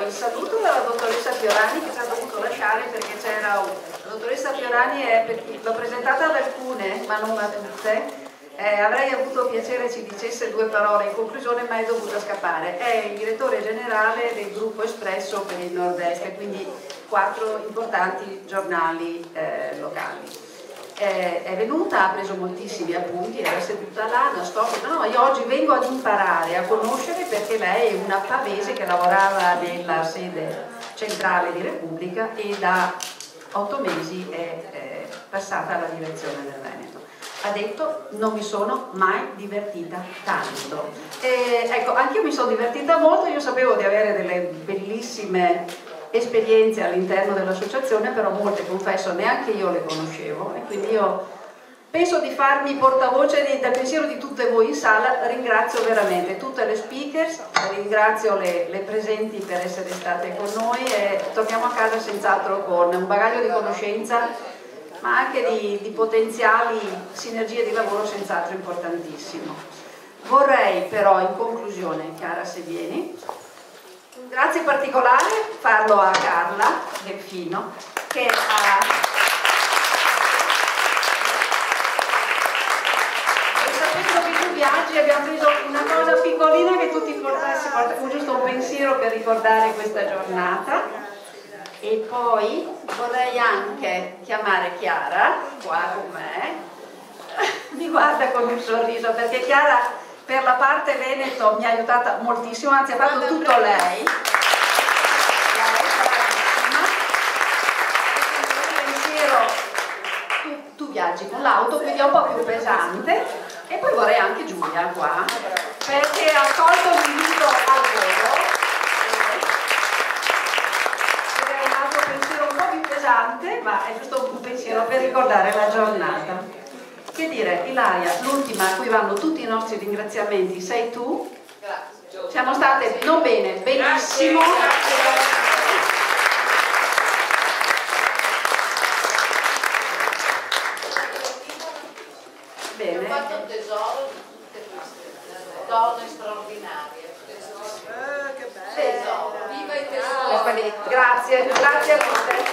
il saluto della dottoressa Fiorani, che ci ha dovuto lasciare perché c'era la dottoressa Fiorani, l'ho presentata ad alcune ma non a tutte. Avrei avuto piacere ci dicesse due parole in conclusione, ma è dovuta scappare. È il direttore generale del gruppo Espresso per il Nord-Est, quindi 4 importanti giornali locali. È venuta, ha preso moltissimi appunti, era seduta là, nascosta. No, io oggi vengo ad imparare a conoscere, perché lei è una pavese che lavorava nella sede centrale di Repubblica e da 8 mesi è passata alla direzione del Veneto. Ha detto: non mi sono mai divertita tanto. Ecco, anch'io mi sono divertita molto. Io sapevo di avere delle bellissime esperienze all'interno dell'associazione, però molte, confesso, neanche io le conoscevo, e quindi io penso di farmi portavoce del pensiero di tutte voi in sala. Ringrazio veramente tutte le speakers, ringrazio le presenti per essere state con noi, e torniamo a casa senz'altro con un bagaglio di conoscenza, ma anche di potenziali sinergie di lavoro senz'altro importantissimo. Vorrei però, in conclusione, Chiara, se vieni, un grazie particolare farlo a Carla Delfino, che ha... E sapendo che tu viaggi, abbiamo preso una cosa piccolina che tu ti portassi, giusto un pensiero per ricordare questa giornata. E poi vorrei anche chiamare Chiara, qua con me, mi guarda con un sorriso, perché Chiara per la parte Veneto mi ha aiutata moltissimo, anzi ha fatto tutto lei. Tu viaggi con l'auto, quindi è un po' più pesante, e poi vorrei anche Giulia qua, perché ha tolto l'invito al volo. È un altro pensiero un po' più pesante, ma è giusto un pensiero per ricordare la giornata. Che dire, Ilaria, l'ultima a cui vanno tutti i nostri ringraziamenti sei tu. Grazie. Siamo state non bene, benissimo. Grazie. Bene. Ho fatto un tesoro di tutte queste donne straordinarie. Che bello. Tesoro. Viva i tesori. Grazie, grazie a tutte.